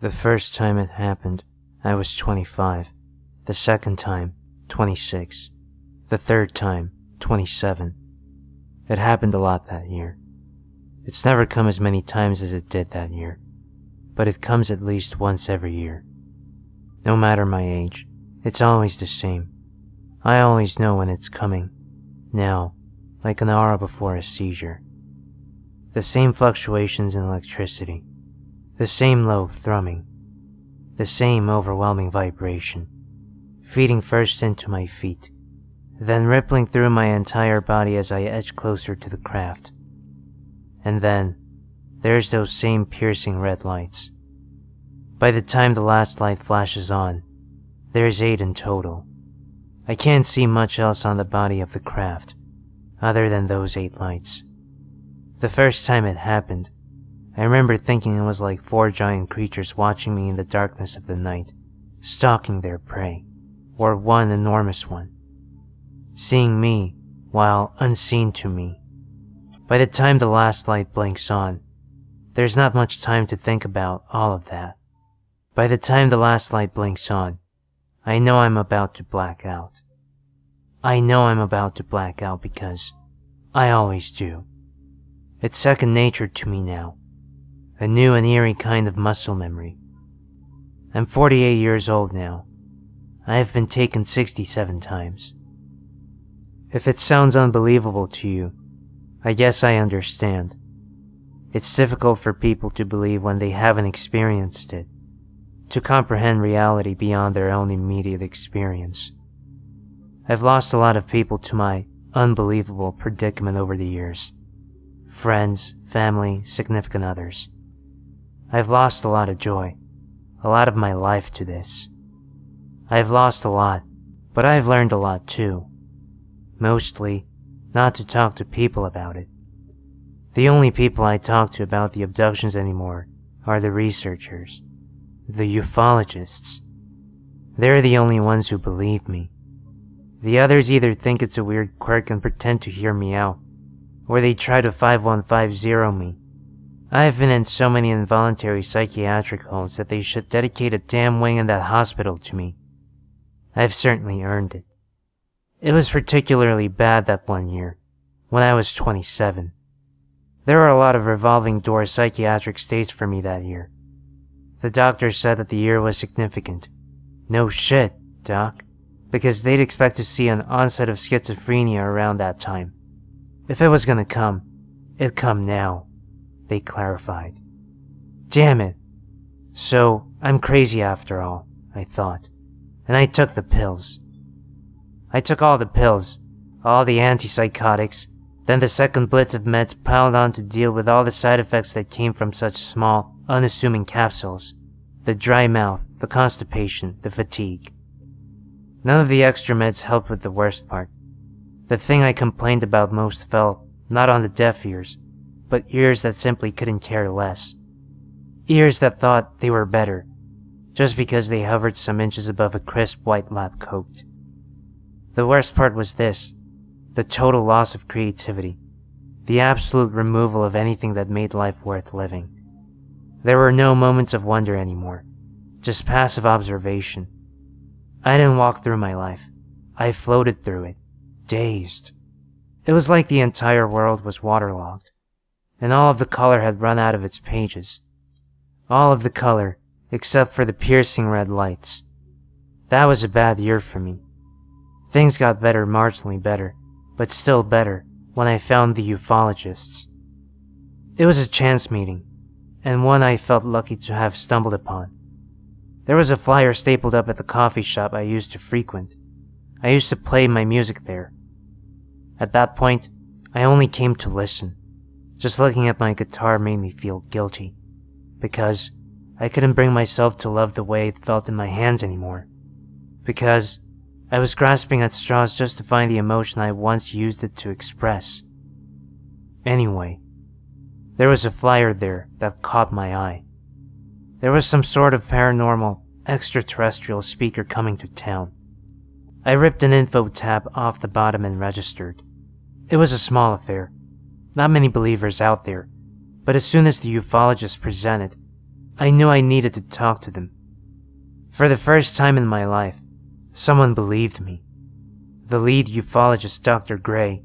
The first time it happened, I was 25. The second time, 26. The third time, 27. It happened a lot that year. It's never come as many times as it did that year, but it comes at least once every year. No matter my age, it's always the same. I always know when it's coming. Now, like an aura before a seizure. The same fluctuations in electricity. The same low thrumming. The same overwhelming vibration. Feeding first into my feet, then rippling through my entire body as I edge closer to the craft. And then, there's those same piercing red lights. By the time the last light flashes on, there's 8 in total. I can't see much else on the body of the craft, other than those 8 lights. The first time it happened, I remember thinking it was like 4 giant creatures watching me in the darkness of the night, stalking their prey, or one enormous one, seeing me while unseen to me. By the time the last light blinks on, there's not much time to think about all of that. By the time the last light blinks on, I know I'm about to black out. I know I'm about to black out because I always do. It's second nature to me now, a new and eerie kind of muscle memory. I'm 48 years old now. I have been taken 67 times. If it sounds unbelievable to you, I guess I understand. It's difficult for people to believe when they haven't experienced it, to comprehend reality beyond their own immediate experience. I've lost a lot of people to my unbelievable predicament over the years. Friends, family, significant others. I've lost a lot of joy, a lot of my life to this. I've lost a lot, but I've learned a lot too. Mostly, not to talk to people about it. The only people I talk to about the abductions anymore are the researchers, the ufologists. They're the only ones who believe me. The others either think it's a weird quirk and pretend to hear me out, or they try to 5150 me. I've been in so many involuntary psychiatric homes that they should dedicate a damn wing in that hospital to me. I've certainly earned it. It was particularly bad that one year, when I was 27. There were a lot of revolving door psychiatric stays for me that year. The doctor said that the year was significant. No shit, doc, because they'd expect to see an onset of schizophrenia around that time. If it was gonna come, it'd come now, they clarified. Damn it. So, I'm crazy after all, I thought, and I took the pills. I took all the pills, all the antipsychotics, then the second blitz of meds piled on to deal with all the side effects that came from such small, unassuming capsules. The dry mouth, the constipation, the fatigue. None of the extra meds helped with the worst part. The thing I complained about most fell not on the deaf ears, but ears that simply couldn't care less. Ears that thought they were better, just because they hovered some inches above a crisp white lab coat. The worst part was this, the total loss of creativity, the absolute removal of anything that made life worth living. There were no moments of wonder anymore, just passive observation. I didn't walk through my life, I floated through it, dazed. It was like the entire world was waterlogged, and all of the color had run out of its pages. All of the color, except for the piercing red lights. That was a bad year for me. Things got better, marginally better, but still better when I found the ufologists. It was a chance meeting, and one I felt lucky to have stumbled upon. There was a flyer stapled up at the coffee shop I used to frequent. I used to play my music there. At that point, I only came to listen. Just looking at my guitar made me feel guilty, because I couldn't bring myself to love the way it felt in my hands anymore. Because I was grasping at straws just to find the emotion I once used it to express. Anyway, there was a flyer there that caught my eye. There was some sort of paranormal, extraterrestrial speaker coming to town. I ripped an info tab off the bottom and registered. It was a small affair. Not many believers out there, but as soon as the ufologist presented, I knew I needed to talk to them. For the first time in my life, someone believed me. The lead ufologist, Dr. Gray,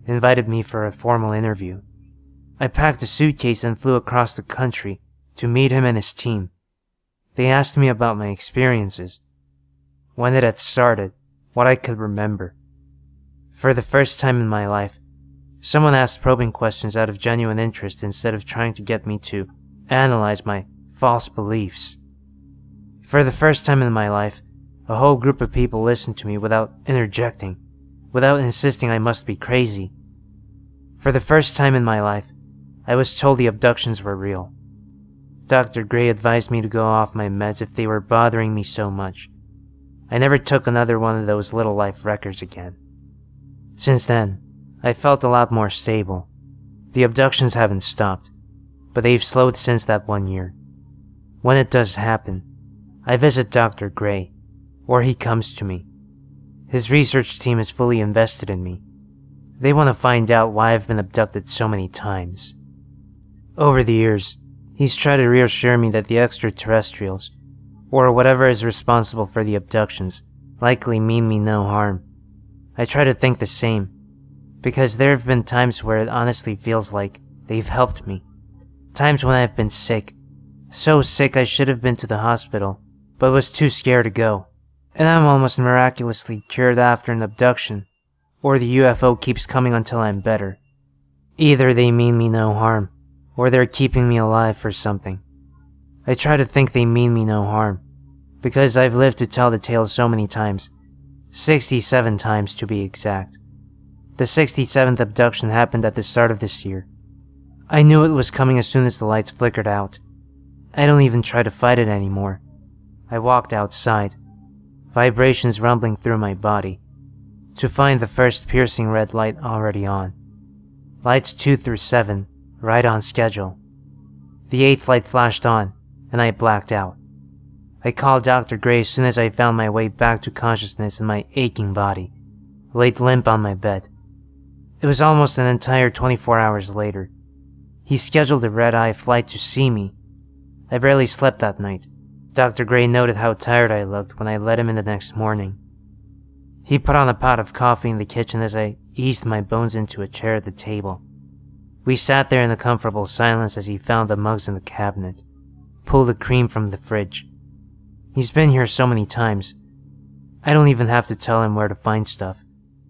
invited me for a formal interview. I packed a suitcase and flew across the country to meet him and his team. They asked me about my experiences, when it had started, what I could remember. For the first time in my life, someone asked probing questions out of genuine interest instead of trying to get me to analyze my false beliefs. For the first time in my life, a whole group of people listened to me without interjecting, without insisting I must be crazy. For the first time in my life, I was told the abductions were real. Dr. Gray advised me to go off my meds if they were bothering me so much. I never took another one of those little life wreckers again. Since then, I felt a lot more stable. The abductions haven't stopped, but they've slowed since that 1 year. When it does happen, I visit Dr. Gray, or he comes to me. His research team is fully invested in me. They want to find out why I've been abducted so many times. Over the years, he's tried to reassure me that the extraterrestrials, or whatever is responsible for the abductions, likely mean me no harm. I try to think the same, because there have been times where it honestly feels like they've helped me. Times when I've been sick, so sick I should have been to the hospital, but was too scared to go. And I'm almost miraculously cured after an abduction, or the UFO keeps coming until I'm better. Either they mean me no harm, or they're keeping me alive for something. I try to think they mean me no harm, because I've lived to tell the tale so many times, 67 times to be exact. The 67th abduction happened at the start of this year. I knew it was coming as soon as the lights flickered out. I don't even try to fight it anymore. I walked outside, vibrations rumbling through my body, to find the first piercing red light already on. Lights 2 through 7, right on schedule. The 8th light flashed on, and I blacked out. I called Dr. Gray as soon as I found my way back to consciousness in my aching body, laid limp on my bed. It was almost an entire 24 hours later. He scheduled a red-eye flight to see me. I barely slept that night. Dr. Gray noted how tired I looked when I let him in the next morning. He put on a pot of coffee in the kitchen as I eased my bones into a chair at the table. We sat there in a comfortable silence as he found the mugs in the cabinet, pulled the cream from the fridge. He's been here so many times. I don't even have to tell him where to find stuff,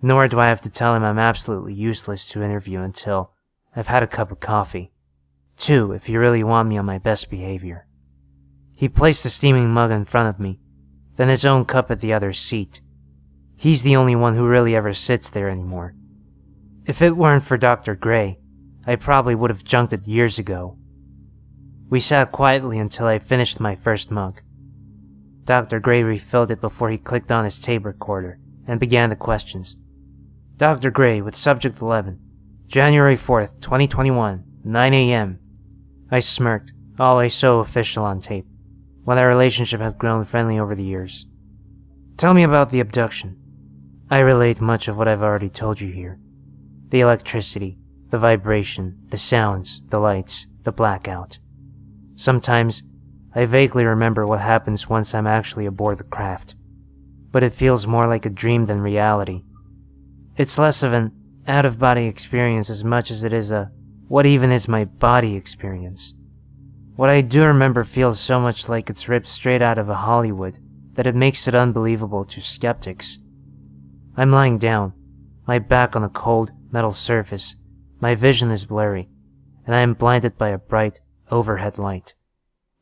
nor do I have to tell him I'm absolutely useless to interview until I've had a cup of coffee. 2, if you really want me on my best behavior. He placed a steaming mug in front of me, then his own cup at the other seat. He's the only one who really ever sits there anymore. If it weren't for Dr. Gray, I probably would have junked it years ago. We sat quietly until I finished my first mug. Dr. Gray refilled it before he clicked on his tape recorder and began the questions. Dr. Gray with subject 11, January 4th, 2021, 9 a.m. I smirked, always so official on tape, when our relationship had grown friendly over the years. Tell me about the abduction. I relayed much of what I've already told you here. The electricity, the vibration, the sounds, the lights, the blackout. Sometimes, I vaguely remember what happens once I'm actually aboard the craft, but it feels more like a dream than reality. It's less of an out-of-body experience as much as it is a what even is my body experience. What I do remember feels so much like it's ripped straight out of a Hollywood that it makes it unbelievable to skeptics. I'm lying down, my back on a cold, metal surface. My vision is blurry, and I am blinded by a bright, overhead light.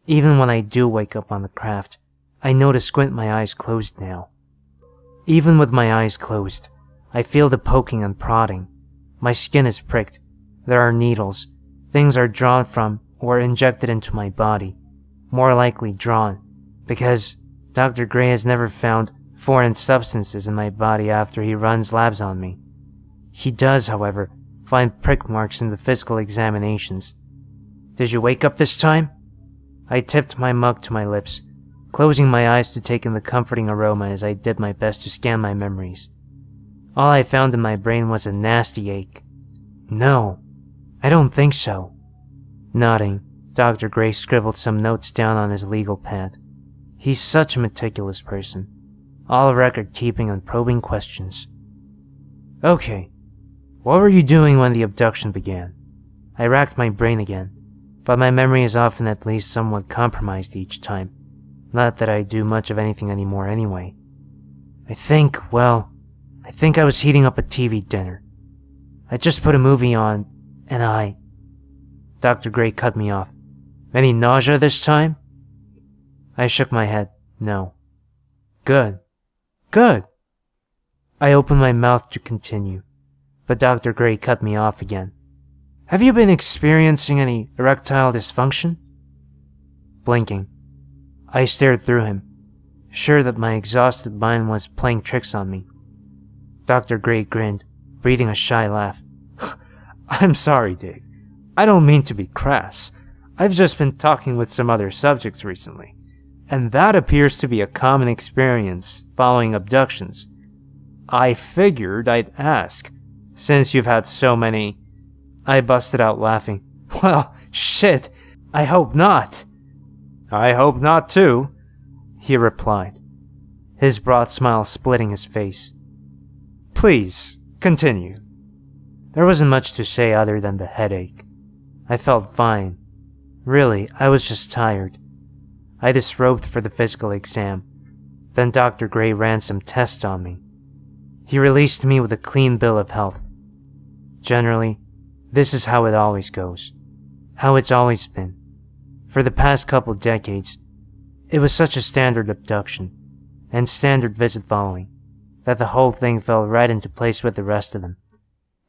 Even when I do wake up on the craft, I know to squint my eyes closed now. Even with my eyes closed, I feel the poking and prodding. My skin is pricked. There are needles. Things are drawn from or injected into my body. More likely drawn, because Dr. Gray has never found foreign substances in my body after he runs labs on me. He does, however, find prick marks in the physical examinations. Did you wake up this time? I tipped my mug to my lips, closing my eyes to take in the comforting aroma as I did my best to scan my memories. All I found in my brain was a nasty ache. No, I don't think so. Nodding, Dr. Gray scribbled some notes down on his legal pad. He's such a meticulous person, all record-keeping and probing questions. Okay, what were you doing when the abduction began? I racked my brain again, but my memory is often at least somewhat compromised each time. Not that I do much of anything anymore anyway. I think I was heating up a TV dinner. I just put a movie on, and Dr. Gray cut me off. Any nausea this time? I shook my head. No. Good. I opened my mouth to continue, but Dr. Gray cut me off again. Have you been experiencing any erectile dysfunction? Blinking, I stared through him, sure that my exhausted mind was playing tricks on me. Dr. Gray grinned, breathing a shy laugh. I'm sorry, Dave. I don't mean to be crass. I've just been talking with some other subjects recently, and that appears to be a common experience following abductions. I figured I'd ask, since you've had so many. I busted out laughing. Well, shit, I hope not. I hope not too, he replied, his broad smile splitting his face. Please, continue. There wasn't much to say other than the headache. I felt fine. Really, I was just tired. I disrobed for the physical exam. Then Dr. Gray ran some tests on me. He released me with a clean bill of health. Generally, this is how it always goes. How it's always been. For the past couple decades, it was such a standard abduction, and standard visit following, that the whole thing fell right into place with the rest of them.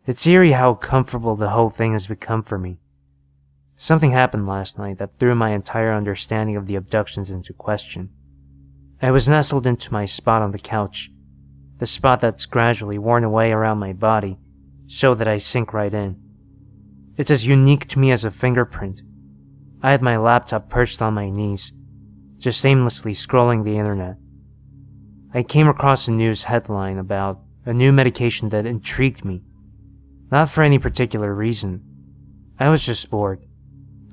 It's eerie how comfortable the whole thing has become for me. Something happened last night that threw my entire understanding of the abductions into question. I was nestled into my spot on the couch, the spot that's gradually worn away around my body, so that I sink right in. It's as unique to me as a fingerprint. I had my laptop perched on my knees, just aimlessly scrolling the internet. I came across a news headline about a new medication that intrigued me. Not for any particular reason. I was just bored.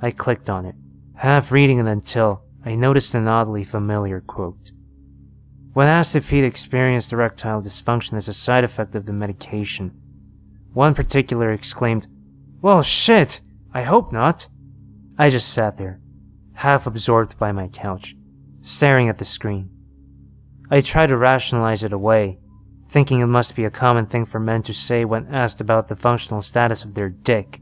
I clicked on it, half reading it until I noticed an oddly familiar quote. When asked if he'd experienced erectile dysfunction as a side effect of the medication, one particular exclaimed, Well, shit, I hope not. I just sat there, half absorbed by my couch, staring at the screen. I tried to rationalize it away, thinking it must be a common thing for men to say when asked about the functional status of their dick.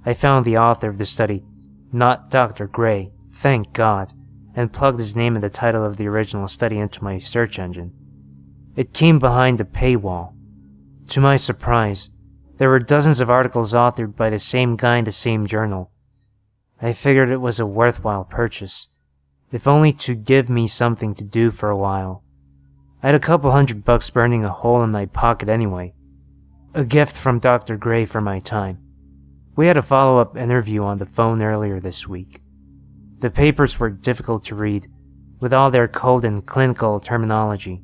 I found the author of the study, not Dr. Gray, thank God, and plugged his name and the title of the original study into my search engine. It came behind a paywall. To my surprise, there were dozens of articles authored by the same guy in the same journal. I figured it was a worthwhile purchase, if only to give me something to do for a while. I had a couple $100 burning a hole in my pocket anyway. A gift from Dr. Gray for my time. We had a follow-up interview on the phone earlier this week. The papers were difficult to read, with all their cold and clinical terminology,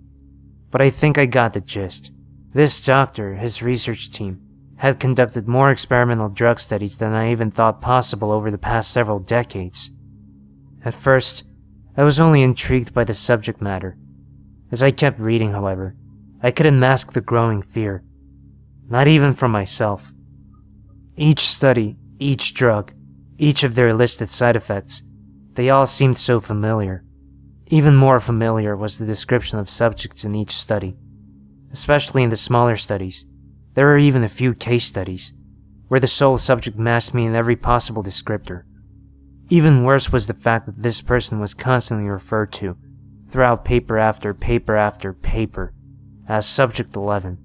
but I think I got the gist. This doctor, his research team, had conducted more experimental drug studies than I even thought possible over the past several decades. At first, I was only intrigued by the subject matter. As I kept reading, however, I couldn't mask the growing fear. Not even from myself. Each study, each drug, each of their listed side effects, they all seemed so familiar. Even more familiar was the description of subjects in each study. Especially in the smaller studies, there were even a few case studies, where the sole subject matched me in every possible descriptor. Even worse was the fact that this person was constantly referred to, throughout paper after paper after paper, as Subject 11.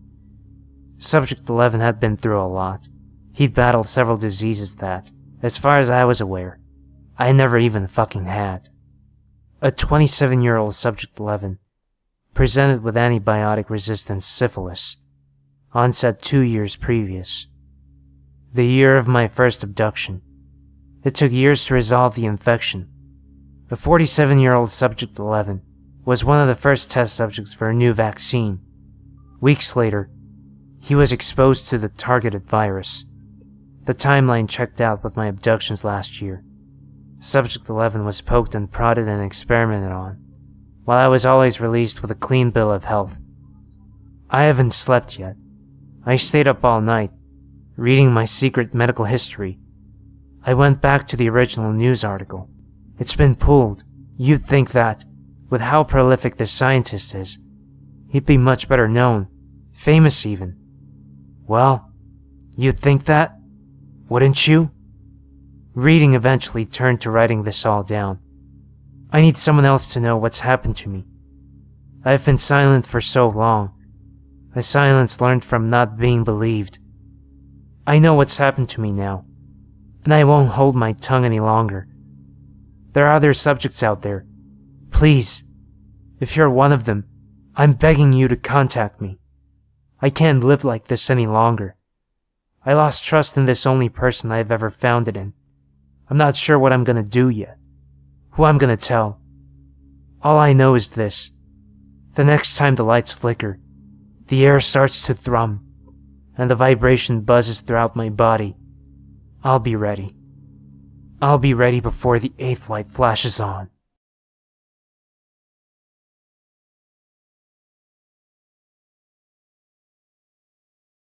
Subject 11 had been through a lot. He'd battled several diseases that, as far as I was aware, I never even fucking had. A 27-year-old Subject 11, presented with antibiotic-resistant syphilis, onset 2 years previous. The year of my first abduction. It took years to resolve the infection. A 47-year-old Subject 11 was one of the first test subjects for a new vaccine. Weeks later, he was exposed to the targeted virus. The timeline checked out with my abductions last year. Subject 11 was poked and prodded and experimented on, while I was always released with a clean bill of health. I haven't slept yet. I stayed up all night, reading my secret medical history. I went back to the original news article. It's been pulled. You'd think that, with how prolific this scientist is, he'd be much better known, famous even. Well, you'd think that, wouldn't you? Reading eventually turned to writing this all down. I need someone else to know what's happened to me. I've been silent for so long. A silence learned from not being believed. I know what's happened to me now, and I won't hold my tongue any longer. There are other subjects out there. Please, if you're one of them, I'm begging you to contact me. I can't live like this any longer. I lost trust in this only person I've ever found it in. I'm not sure what I'm gonna do yet, who I'm gonna tell. All I know is this. The next time the lights flicker, the air starts to thrum, and the vibration buzzes throughout my body, I'll be ready. I'll be ready before the 8th light flashes on.